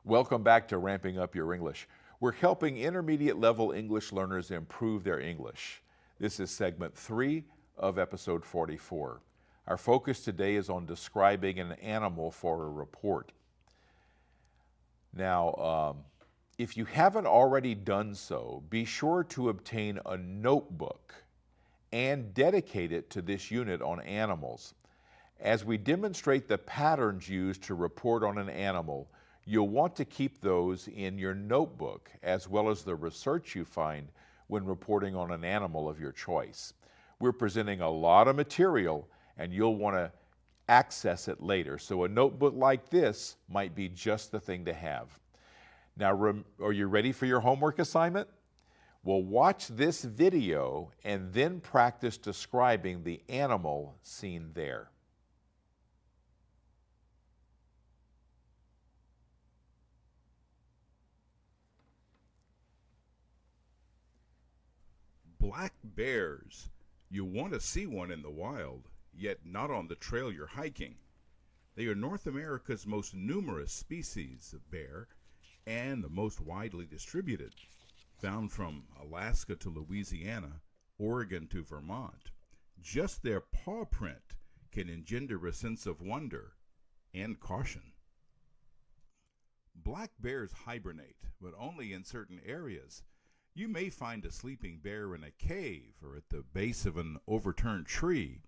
Welcome back to Ramping Up Your English. We're helping intermediate level English learners improve their English. This is segment 3 of episode 44. Our focus today is on describing an animal for a report. Now, if you haven't already done so, be sure to obtain a notebook and dedicate it to this unit on animals. As we demonstrate the patterns used to report on an animal, you'll want to keep those in your notebook, as well as the research you find when reporting on an animal of your choice. We're presenting a lot of material, and you'll want to access it later. So a notebook like this might be just the thing to have. Now, are you ready for your homework assignment? Well, watch this video and then practice describing the animal seen there. Black bears. You want to see one in the wild, yet not on the trail you're hiking. They are North America's most numerous species of bear and the most widely distributed, found from Alaska to Louisiana, Oregon to Vermont. Just their paw print can engender a sense of wonder and caution. Black bears hibernate, but only in certain areas. You may find a sleeping bear in a cave or at the base of an overturned tree.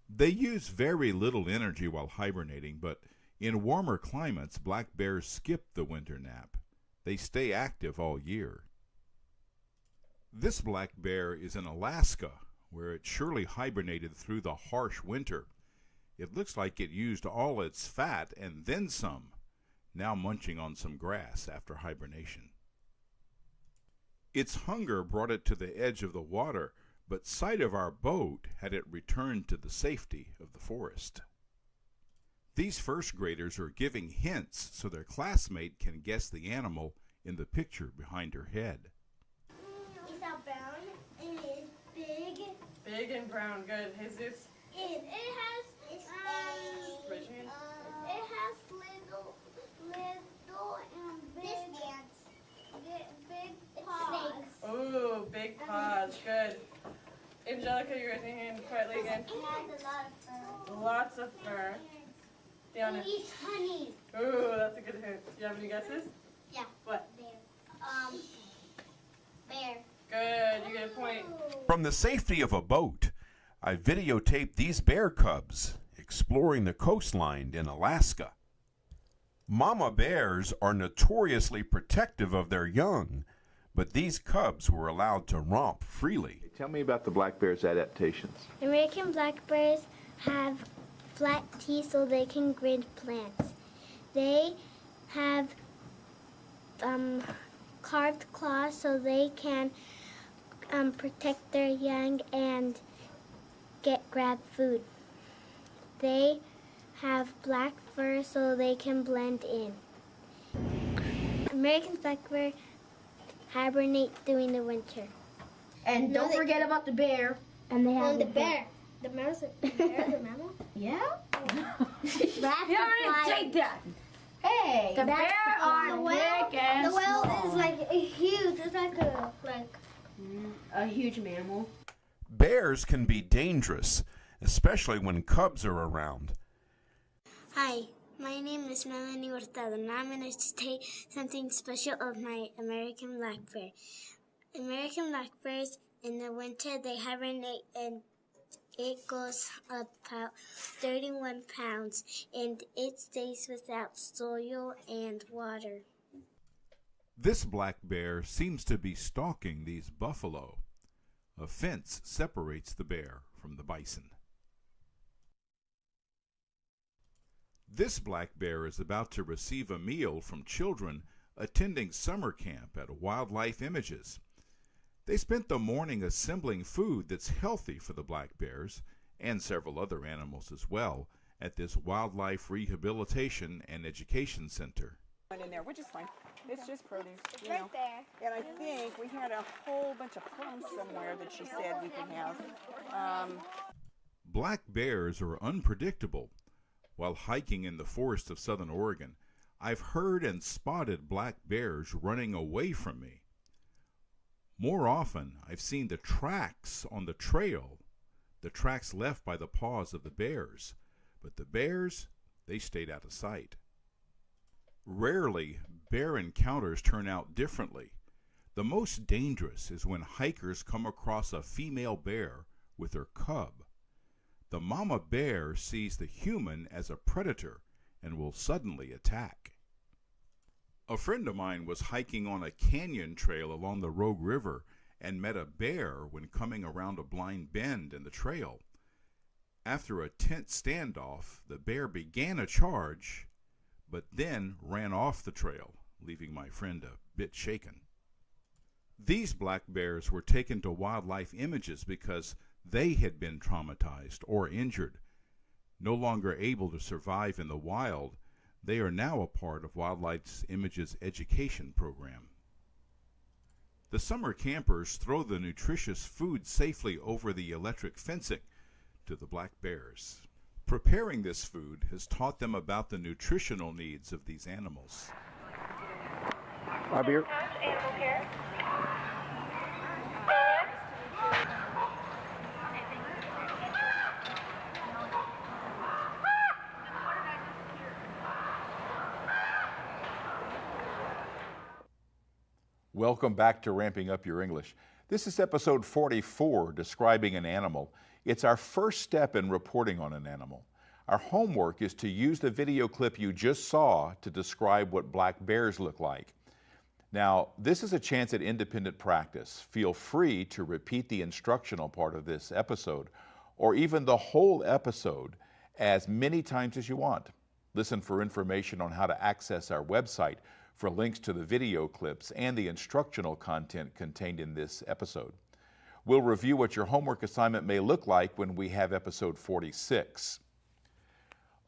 They use very little energy while hibernating, but in warmer climates, black bears skip the winter nap. They stay active all year. This black bear is in Alaska, where it surely hibernated through the harsh winter. It looks like it used all its fat and then some, now munching on some grass after hibernation. Its hunger brought it to the edge of the water, but sight of our boat had it returned to the safety of the forest. These first graders are giving hints so their classmate can guess the animal in the picture behind her head. It's all brown and it's big. Big and brown, good. Jesus? It has Raise your hand. it has little and big paws. Ooh, big paws, good. Angelica, you're raising your hand quietly again. It has a lot of fur. Lots of fur. Diana. It eats honey. Ooh, that's a good hint. Do you have any guesses? Yeah. What? Bear. Bear. Good, you get a point. From the safety of a boat, I videotaped these bear cubs exploring the coastline in Alaska. Mama bears are notoriously protective of their young, but these cubs were allowed to romp freely. Tell me about the black bear's adaptations. American black bears have flat teeth so they can grin plants. They have carved claws so they can protect their young and grab food. They have black fur so they can blend in. American black bear hibernate during the winter. And don't forget about the bear. And they have the bear. The bear's a mammal? Yeah? That's You already take that. Hey, the bear are big and The whale small. is like huge. It's like a huge mammal. Bears can be dangerous, especially when cubs are around. Hi, my name is Melanie Hurtado, and I'm going to say something special of my American black bear. American black bears, in the winter, they hibernate, and it goes about 31 pounds, and it stays without soil and water. This black bear seems to be stalking these buffalo. A fence separates the bear from the bison. This black bear is about to receive a meal from children attending summer camp at Wildlife Images. They spent the morning assembling food that's healthy for the black bears and several other animals as well at this Wildlife Rehabilitation and Education Center. In there, which is fine. It's just produce, you Right know. there. And I think we had a whole bunch of plums somewhere that she said we could have. Black bears are unpredictable. While hiking in the forest of southern Oregon, I've heard and spotted black bears running away from me. More often, I've seen the tracks on the trail, the tracks left by the paws of the bears, but the bears, they stayed out of sight. Rarely, bear encounters turn out differently. The most dangerous is when hikers come across a female bear with her cub. The mama bear sees the human as a predator and will suddenly attack. A friend of mine was hiking on a canyon trail along the Rogue River and met a bear when coming around a blind bend in the trail. After a tense standoff, the bear began a charge, but then ran off the trail, leaving my friend a bit shaken. These black bears were taken to Wildlife Images because they had been traumatized or injured. No longer able to survive in the wild, they are now a part of Wildlife Images' education program. The summer campers throw the nutritious food safely over the electric fencing to the black bears. Preparing this food has taught them about the nutritional needs of these animals. Beer. Welcome back to Ramping Up Your English. This is episode 44, Describing an Animal. It's our first step in reporting on an animal. Our homework is to use the video clip you just saw to describe what black bears look like. Now, this is a chance at independent practice. Feel free to repeat the instructional part of this episode, or even the whole episode, as many times as you want. Listen for information on how to access our website for links to the video clips and the instructional content contained in this episode. We'll review what your homework assignment may look like when we have episode 46.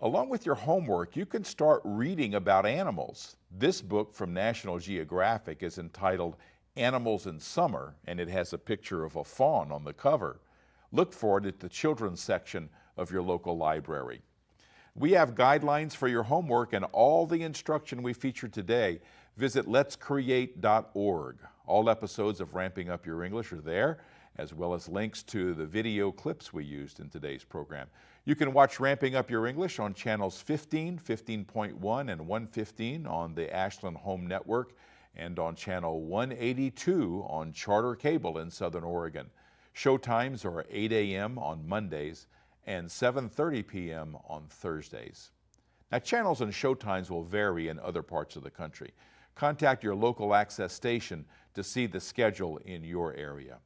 Along with your homework, you can start reading about animals. This book from National Geographic is entitled Animals in Summer, and it has a picture of a fawn on the cover. Look for it at the children's section of your local library. We have guidelines for your homework and all the instruction we featured today. Visit letscreate.org. All episodes of Ramping Up Your English are there, as well as links to the video clips we used in today's program. You can watch Ramping Up Your English on channels 15, 15.1, and 115 on the Ashland Home Network, and on channel 182 on Charter Cable in Southern Oregon. Showtimes are 8 a.m. on Mondays and 7:30 p.m. on Thursdays. Now, channels and showtimes will vary in other parts of the country. Contact your local access station to see the schedule in your area.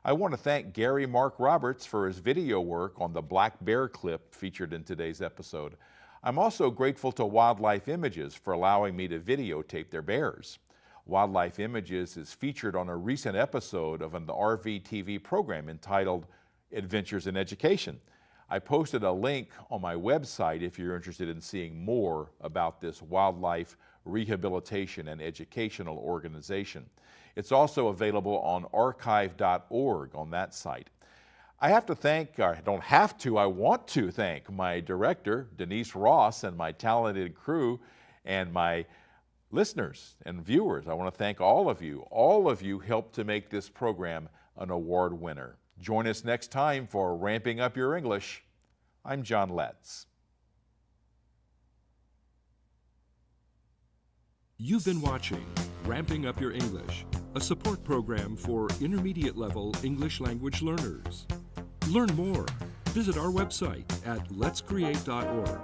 I want to thank Gary Mark Roberts for his video work on the black bear clip featured in today's episode. I'm also grateful to Wildlife Images for allowing me to videotape their bears. Wildlife Images is featured on a recent episode of an RV TV program entitled Adventures in Education. I posted a link on my website if you're interested in seeing more about this wildlife rehabilitation and educational organization. It's also available on archive.org on that site. I want to thank my director, Denise Ross, and my talented crew, and my listeners and viewers. I want to thank all of you. All of you helped to make this program an award winner. Join us next time for Ramping Up Your English. I'm John Letts. You've been watching Ramping Up Your English, a support program for intermediate level English language learners. Learn more. Visit our website at letscreate.org.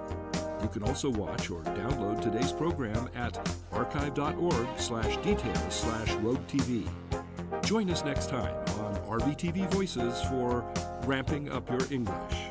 You can also watch or download today's program at archive.org/details/roadtv. Join us next time on RVTV Voices for Ramping Up Your English.